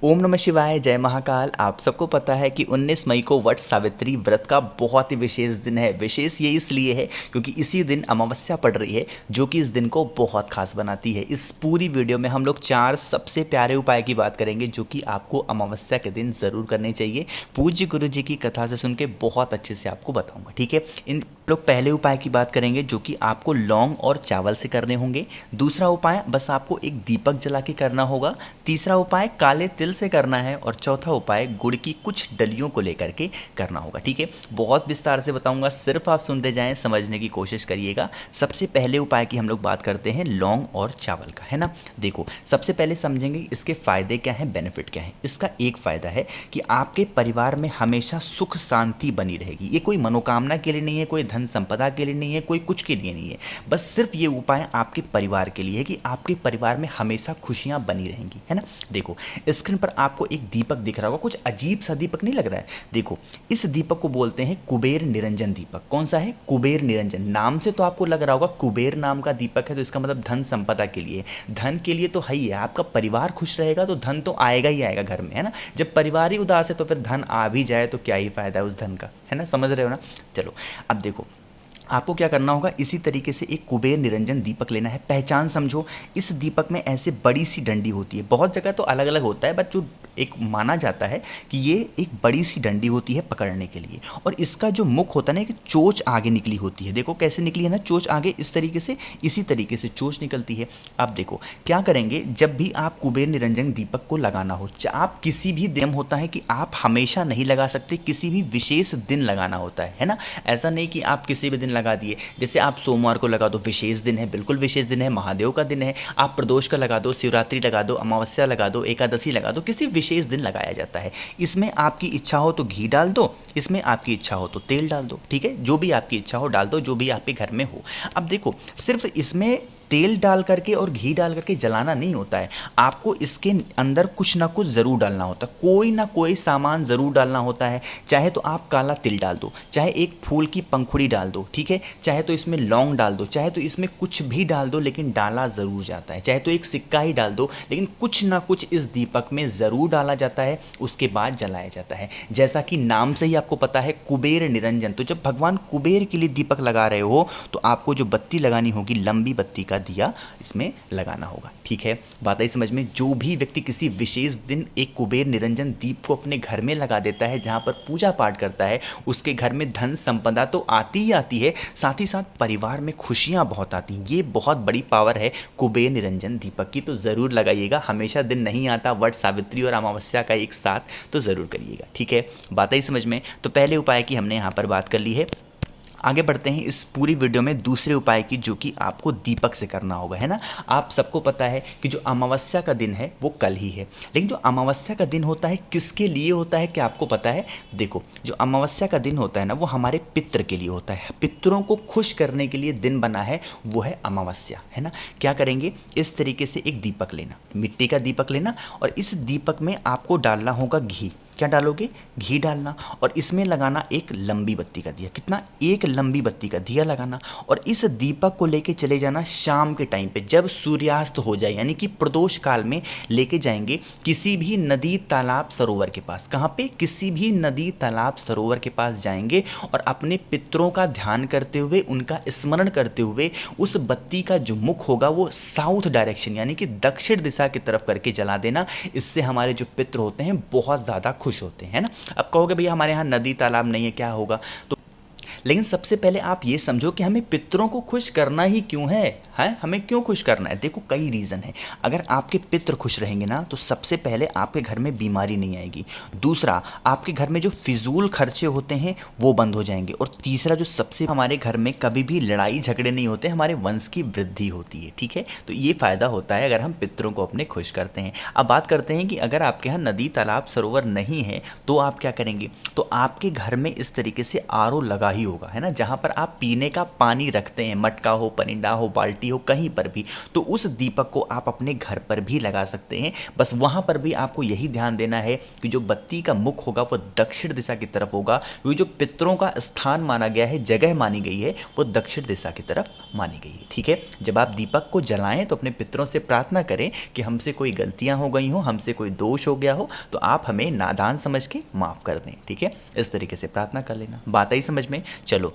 ओम नमः शिवाय, जय महाकाल। आप सबको पता है कि 19 मई को वट सावित्री व्रत का बहुत ही विशेष दिन है। विशेष ये इसलिए है क्योंकि इसी दिन अमावस्या पड़ रही है, जो कि इस दिन को बहुत खास बनाती है। इस पूरी वीडियो में हम लोग 4 सबसे प्यारे उपाय की बात करेंगे, जो कि आपको अमावस्या के दिन ज़रूर करने चाहिए। पूज्य गुरु जी की कथा से सुन के बहुत अच्छे से आपको बताऊँगा, ठीक है। इन लोग पहले उपाय की बात करेंगे, जो कि आपको लौंग और चावल से करने होंगे। दूसरा उपाय बस आपको एक दीपक जला के करना होगा। तीसरा उपाय काले तिल से करना है और चौथा उपाय गुड़ की कुछ डलियों को लेकर के करना होगा, ठीक है। बहुत विस्तार से बताऊंगा, सिर्फ आप सुनते जाएं, समझने की कोशिश करिएगा। सबसे पहले उपाय की हम लोग बात करते हैं लौंग और चावल का, है ना। देखो, सबसे पहले समझेंगे इसके फायदे क्या हैं, बेनिफिट क्या है। इसका एक फायदा है कि आपके परिवार में हमेशा सुख शांति बनी रहेगी। ये कोई मनोकामना के लिए नहीं है, कोई धन संपदा के लिए नहीं है, कोई कुछ के लिए नहीं है। बस सिर्फ ये उपाय आपके परिवार के लिए है कि आपके परिवार में हमेशा खुशियां बनी रहेंगी, है ना। देखो, स्क्रीन पर आपको एक दीपक दिख रहा होगा। कुछ अजीब सा दीपक नहीं लग रहा है? देखो, इस दीपक को बोलते हैं कुबेर निरंजन दीपक। कौन सा है? कुबेर निरंजन। नाम से तो आपको लग रहा होगा कुबेर नाम का दीपक है, तो इसका मतलब धन संपदा के लिए। धन के लिए तो है ही है। आपका परिवार खुश रहेगा तो धन तो आएगा ही आएगा घर में, है ना। जब परिवार ही उदास है तो फिर धन आ भी जाए तो क्या ही फायदा है उस धन का, है ना। समझ रहे हो ना। चलो, अब देखो, आपको क्या करना होगा, इसी तरीके से एक कुबेर निरंजन दीपक लेना है। पहचान समझो, इस दीपक में ऐसे बड़ी सी डंडी होती है। बहुत जगह तो अलग अलग होता है, बट जो एक माना जाता है कि ये एक बड़ी सी डंडी होती है पकड़ने के लिए। और इसका जो मुख होता है ना, एक चोंच आगे निकली होती है। देखो कैसे निकली है ना, चोंच आगे इस तरीके से, इसी तरीके से चोंच निकलती है। अब देखो क्या करेंगे, जब भी आप कुबेर निरंजन दीपक को लगाना हो, आप किसी भी दिन होता है कि आप हमेशा नहीं लगा सकते, किसी भी विशेष दिन लगाना होता है ना। ऐसा नहीं कि आप किसी भी दिन लगा दिए। जैसे आप सोमवार को लगा दो, विशेष दिन है, बिल्कुल विशेष दिन है, महादेव का दिन है। आप प्रदोष का लगा दो, शिवरात्रि लगा दो, अमावस्या लगा दो, एकादशी लगा दो, किसी विशेष दिन लगाया जाता है। इसमें आपकी इच्छा हो तो घी डाल दो, इसमें आपकी इच्छा हो तो तेल डाल दो, ठीक है। जो भी आपकी इच्छा हो डाल दो, जो भी आपके घर में हो। अब देखो, सिर्फ इसमें तेल डाल करके और घी डाल करके जलाना नहीं होता है। आपको इसके अंदर कुछ ना कुछ ज़रूर डालना होता है, कोई ना कोई सामान ज़रूर डालना होता है। चाहे तो आप काला तिल डाल दो, चाहे एक फूल की पंखुड़ी डाल दो, ठीक है। चाहे तो इसमें लौंग डाल दो, चाहे तो इसमें कुछ भी डाल दो, लेकिन डाला ज़रूर जाता है। चाहे तो एक सिक्का ही डाल दो, लेकिन कुछ ना कुछ इस दीपक में ज़रूर डाला जाता है, उसके बाद जलाया जाता है। जैसा कि नाम से ही आपको पता है, कुबेर निरंजन। तो जब भगवान कुबेर के लिए दीपक लगा रहे हो, तो आपको जो बत्ती लगानी होगी, लंबी बत्ती का दिया इसमें लगाना होगा, ठीक है। बात आई समझ में। जो भी व्यक्ति किसी विशेष दिन एक कुबेर निरंजन दीप को अपने घर में लगा देता है, जहां पर पूजा पाठ करता है, उसके घर में धन संपदा तो आती ही आती है, साथ ही साथ परिवार में खुशियां बहुत आती हैं। ये बहुत बड़ी पावर है कुबेर निरंजन दीपक की, तो ज़रूर लगाइएगा। हमेशा दिन नहीं आता, वट सावित्री और अमावस्या का एक साथ, तो ज़रूर करिएगा, ठीक है। बात आई समझ में। तो पहले उपाय की हमने यहाँ पर बात कर ली है। आगे बढ़ते हैं इस पूरी वीडियो में दूसरे उपाय की, जो कि आपको दीपक से करना होगा, है ना। आप सबको पता है कि जो अमावस्या का दिन है वो कल ही है, लेकिन जो अमावस्या का दिन होता है किसके लिए होता है, क्या आपको पता है? देखो, जो अमावस्या का दिन होता है ना, वो हमारे पितृ के लिए होता है। पितरों को खुश करने के लिए दिन बना है, वो है अमावस्या, है ना। क्या करेंगे, इस तरीके से एक दीपक लेना, मिट्टी का दीपक लेना, और इस दीपक में आपको डालना होगा घी। क्या डालोगे? घी डालना, और इसमें लगाना एक लंबी बत्ती का दिया। कितना? एक लंबी बत्ती का दिया लगाना, और इस दीपक को लेके चले जाना शाम के टाइम पे, जब सूर्यास्त हो जाए, यानी कि प्रदोष काल में लेके जाएंगे किसी भी नदी तालाब सरोवर के पास। कहाँ पे? किसी भी नदी तालाब सरोवर के पास जाएंगे, और अपने पितरों का ध्यान करते हुए, उनका स्मरण करते हुए, उस बत्ती का जो मुख होगा वो साउथ डायरेक्शन, यानी कि दक्षिण दिशा की तरफ करके जला देना। इससे हमारे जो पितर होते हैं बहुत ज़्यादा खुश होते हैं ना। अब कहोगे भैया हमारे यहाँ नदी तालाब नहीं है, क्या होगा? तो लेकिन सबसे पहले आप ये समझो कि हमें पितरों को खुश करना ही क्यों है हमें क्यों खुश करना है? देखो, कई रीज़न है। अगर आपके पितृ खुश रहेंगे ना, तो सबसे पहले आपके घर में बीमारी नहीं आएगी। दूसरा, आपके घर में जो फिजूल खर्चे होते हैं वो बंद हो जाएंगे। और तीसरा, जो सबसे, हमारे घर में कभी भी लड़ाई झगड़े नहीं होते, हमारे वंश की वृद्धि होती है, ठीक है। तो ये फ़ायदा होता है अगर हम पितरों को अपने खुश करते हैं। अब बात करते हैं कि अगर आपके यहाँ नदी तालाब सरोवर नहीं है तो आप क्या करेंगे। तो आपके घर में इस तरीके से आरओ लगा ही होगा, है ना, जहाँ पर आप पीने का पानी रखते हैं, मटका हो, परिंदा हो, बाल्टी हो, कहीं पर भी, तो उस दीपक को आप अपने घर पर भी लगा सकते हैं। बस वहाँ पर भी आपको यही ध्यान देना है कि जो बत्ती का मुख होगा वो दक्षिण दिशा की तरफ होगा, क्योंकि जो पितरों का स्थान माना गया है, जगह मानी गई है, वो दक्षिण दिशा की तरफ मानी गई है। ठीक है, जब आप दीपक को जलाएं तो अपने पितरों से प्रार्थना करें कि हमसे कोई गलतियां हो गई हो, हमसे कोई दोष हो गया हो तो आप हमें नादान समझ के माफ़ कर दें। ठीक है, इस तरीके से प्रार्थना कर लेना। बात आई समझ में? चलो,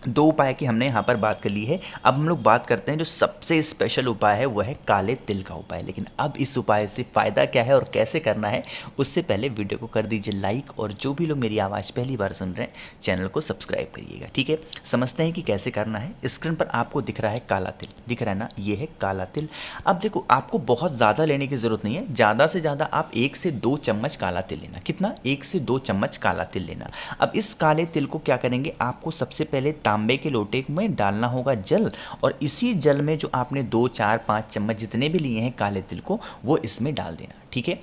2 उपाय की हमने यहाँ पर बात कर ली है। अब हम लोग बात करते हैं जो सबसे स्पेशल उपाय है, वह है काले तिल का उपाय। लेकिन अब इस उपाय से फ़ायदा क्या है और कैसे करना है, उससे पहले वीडियो को कर दीजिए लाइक, और जो भी लोग मेरी आवाज़ पहली बार सुन रहे हैं चैनल को सब्सक्राइब करिएगा। ठीक है, समझते हैं कि कैसे करना है। स्क्रीन पर आपको दिख रहा है काला तिल, दिख रहा है ना, ये है काला तिल। अब देखो, आपको बहुत ज़्यादा लेने की ज़रूरत नहीं है, ज़्यादा से ज़्यादा आप 1 से 2 चम्मच काला तिल लेना। कितना? 1 से 2 चम्मच काला तिल लेना। अब इस काले तिल को क्या करेंगे, आपको सबसे पहले तांबे के लोटे में डालना होगा जल, और इसी जल में जो आपने 2, 4, 5 चम्मच जितने भी लिए हैं काले तिल को, वो इसमें डाल देना। ठीक है,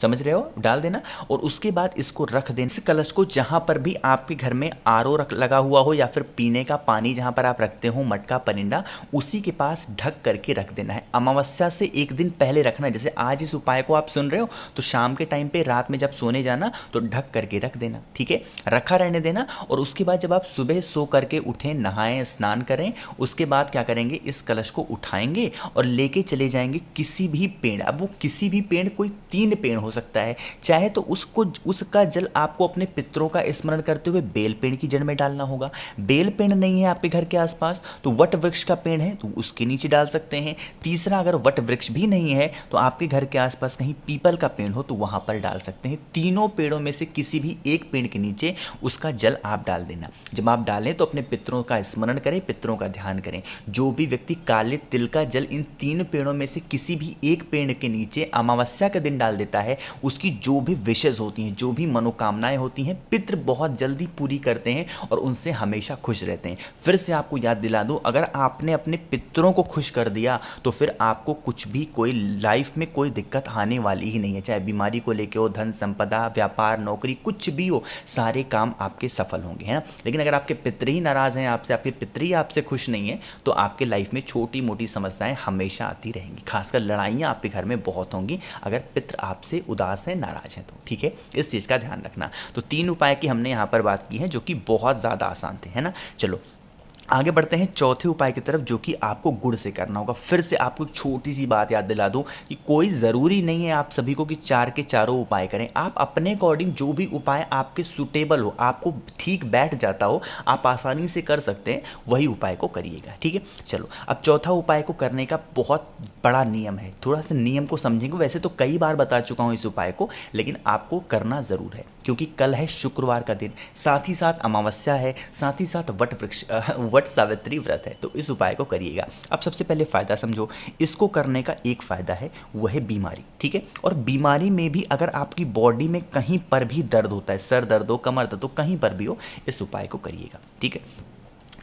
समझ रहे हो? डाल देना, और उसके बाद इसको रख देना। इस कलश को जहाँ पर भी आपके घर में आरओ लगा हुआ हो, या फिर पीने का पानी जहाँ पर आप रखते हो, मटका, परिंदा, उसी के पास ढक करके रख देना है। अमावस्या से 1 दिन पहले रखना है। जैसे आज इस उपाय को आप सुन रहे हो तो शाम के टाइम पे, रात में जब सोने जाना तो ढक करके रख देना। ठीक है, रखा रहने देना। और उसके बाद जब आप सुबह सो करके उठें, नहाएं, स्नान करें, उसके बाद क्या करेंगे, इस कलश को उठाएंगे और लेके चले जाएंगे किसी भी पेड़। अब वो किसी भी पेड़, कोई 3 पेड़ हो सकता है, चाहे तो उसका जल आपको अपने पितरों का स्मरण करते हुए बेल पेड़ की जड़ में डालना होगा। बेल पेड़ नहीं है आपके घर के आसपास तो वट वृक्ष का पेड़ है तो उसके नीचे डाल सकते हैं। तीसरा, अगर वट वृक्ष भी नहीं है तो आपके घर के आसपास कहीं पीपल का पेड़ हो तो वहां पर डाल सकते हैं। तीनों पेड़ों में से किसी भी एक पेड़ के नीचे उसका जल आप डाल देना। जब आप डालें तो अपने पितरों का स्मरण करें, पितरों का ध्यान करें। जो भी व्यक्ति काले तिल का जल इन 3 पेड़ों में से किसी भी एक पेड़ के नीचे अमावस्या के दिन डाल देता है, उसकी जो भी विशेष होती हैं, जो भी मनोकामनाएं होती हैं, पितृ बहुत जल्दी पूरी करते हैं और उनसे हमेशा खुश रहते हैं। फिर से आपको याद दिला दूं, अगर आपने अपने पितरों को खुश कर दिया तो फिर आपको कुछ भी, कोई लाइफ में कोई दिक्कत आने वाली ही नहीं है। चाहे बीमारी को लेकर हो, धन संपदा, व्यापार, नौकरी, कुछ भी हो, सारे काम आपके सफल होंगे, है ना। लेकिन अगर आपके पितर ही नाराज़ हैं आपसे, आपके पितर ही आपसे खुश नहीं है, तो आपके लाइफ में छोटी मोटी समस्याएं हमेशा आती रहेंगी। खासकर लड़ाइयाँ आपके घर में बहुत होंगी अगर पितर आपसे उदास है, नाराज है तो। ठीक है, इस चीज़ का ध्यान रखना। तो 3 उपाय की हमने यहाँ पर बात की है जो कि बहुत ज़्यादा आसान थे, है ना। चलो आगे बढ़ते हैं चौथे उपाय की तरफ, जो कि आपको गुड़ से करना होगा। फिर से आपको एक छोटी सी बात याद दिला दूं कि कोई ज़रूरी नहीं है आप सभी को कि 4 के चारों उपाय करें। आप अपने अकॉर्डिंग जो भी उपाय आपके सूटेबल हो, आपको ठीक बैठ जाता हो, आप आसानी से कर सकते हैं, वही उपाय को करिएगा। ठीक है, चलो अब चौथा उपाय को करने का बहुत बड़ा नियम है। थोड़ा सा नियम को समझेंगे। वैसे तो कई बार बता चुका हूँ इस उपाय को, लेकिन आपको करना ज़रूर है क्योंकि कल है शुक्रवार का दिन, साथ ही साथ अमावस्या है, साथ ही साथ वट सावित्री व्रत है। तो इस उपाय को करिएगा। अब सबसे पहले फ़ायदा समझो। इसको करने का एक फ़ायदा है, वह है बीमारी। ठीक है, और बीमारी में भी अगर आपकी बॉडी में कहीं पर भी दर्द होता है, सर दर्द हो, कमर दर्द हो, कहीं पर भी हो, इस उपाय को करिएगा। ठीक है,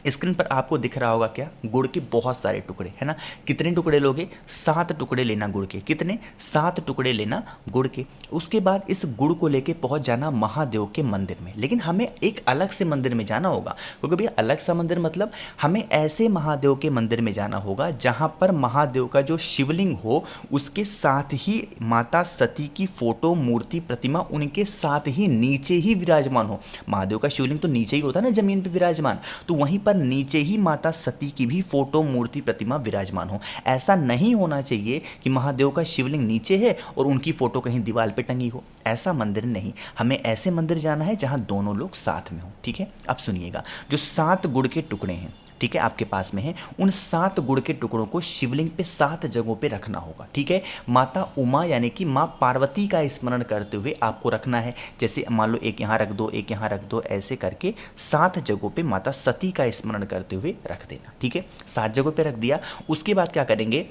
स्क्रीन पर आपको दिख रहा होगा क्या, गुड़ के बहुत सारे टुकड़े, है ना। कितने टुकड़े लोगे? 7 टुकड़े लेना गुड़ के। कितने? 7 टुकड़े लेना गुड़ के। उसके बाद इस गुड़ को लेके पहुंच जाना महादेव के मंदिर में। लेकिन हमें एक अलग से मंदिर में जाना होगा, क्योंकि भैया अलग सा मंदिर मतलब हमें ऐसे महादेव के मंदिर में जाना होगा जहां पर महादेव का जो शिवलिंग हो, उसके साथ ही माता सती की फोटो, मूर्ति, प्रतिमा उनके साथ ही नीचे ही विराजमान हो। महादेव का शिवलिंग तो नीचे ही होता है ना, जमीन पर विराजमान, तो वहीं पर नीचे ही माता सती की भी फोटो, मूर्ति, प्रतिमा विराजमान हो। ऐसा नहीं होना चाहिए कि महादेव का शिवलिंग नीचे है और उनकी फोटो कहीं दीवार पे टंगी हो। ऐसा मंदिर नहीं, हमें ऐसे मंदिर जाना है जहां दोनों लोग साथ में हो। ठीक है, अब सुनिएगा, जो 7 गुड़ के टुकड़े हैं, ठीक है, आपके पास में है, उन 7 गुड़ के टुकड़ों को शिवलिंग पे 7 जगहों पे रखना होगा। ठीक है, माता उमा यानी कि माँ पार्वती का स्मरण करते हुए आपको रखना है। जैसे मान लो एक यहाँ रख दो, एक यहाँ रख दो, ऐसे करके 7 जगहों पे माता सती का स्मरण करते हुए रख देना। ठीक है, 7 जगहों पे रख दिया। उसके बाद क्या करेंगे,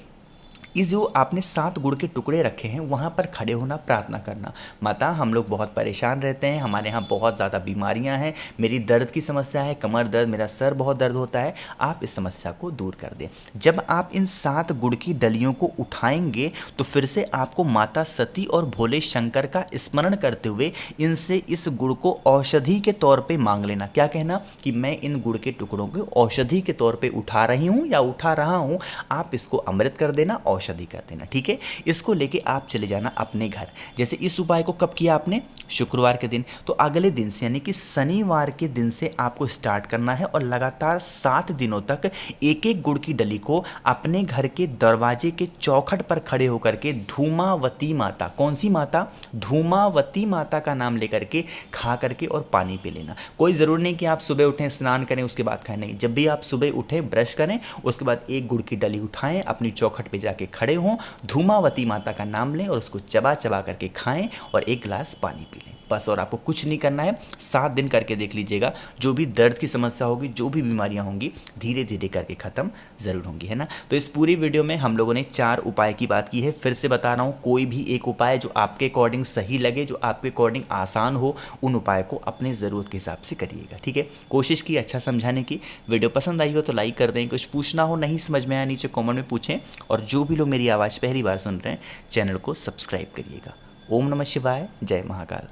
इस जो आपने 7 गुड़ के टुकड़े रखे हैं वहाँ पर खड़े होना, प्रार्थना करना, माता हम लोग बहुत परेशान रहते हैं, हमारे यहाँ बहुत ज़्यादा बीमारियाँ हैं, मेरी दर्द की समस्या है, कमर दर्द, मेरा सर बहुत दर्द होता है, आप इस समस्या को दूर कर दें। जब आप इन 7 गुड़ की डलियों को उठाएंगे तो फिर से आपको माता सती और भोले शंकर का स्मरण करते हुए इनसे इस गुड़ को औषधि के तौर पे मांग लेना। क्या कहना कि मैं इन गुड़ के टुकड़ों को औषधि के तौर पे उठा रही हूँ या उठा रहा हूँ, आप इसको अमृत कर देना, औषधि कर देना। ठीक है, इसको लेके आप चले जाना अपने घर। जैसे इस उपाय को कब किया आपने, शुक्रवार के दिन, तो अगले दिन से यानी कि शनिवार के दिन से आपको स्टार्ट करना है और लगातार 7 दिनों तक एक एक गुड़ की डली को अपने घर के दरवाजे के चौखट पर खड़े होकर के धूमावती माता, कौन सी माता, धूमावती माता का नाम लेकर के खा करके और पानी पी लेना। कोई ज़रूर नहीं कि आप सुबह उठें, स्नान करें, उसके बाद खाएं, नहीं, जब भी आप सुबह उठें ब्रश करें, उसके बाद एक गुड़ की डली उठाएं, अपनी चौखट पे जाके खड़े हों, धूमावती माता का नाम लें और उसको चबा चबा करके खाएं और एक गिलास पानी पी लें, बस। और आपको कुछ नहीं करना है, 7 दिन करके देख लीजिएगा, जो भी दर्द की समस्या होगी, जो भी बीमारियां होंगी, धीरे धीरे करके ख़त्म ज़रूर होंगी, है ना। तो इस पूरी वीडियो में हम लोगों ने 4 उपाय की बात की है। फिर से बता रहा हूँ, कोई भी एक उपाय जो आपके अकॉर्डिंग सही लगे, जो आपके अकॉर्डिंग आसान हो, उन उपाय को अपने ज़रूरत के हिसाब से करिएगा। ठीक है, कोशिश की अच्छा समझाने की। वीडियो पसंद आई हो तो लाइक कर दें, कुछ पूछना हो, नहीं समझ में आया, नीचे कॉमेंट में पूछें। और जो भी लोग मेरी आवाज़ पहली बार सुन रहे हैं, चैनल को सब्सक्राइब करिएगा। ओम नमः शिवाय, जय महाकाल।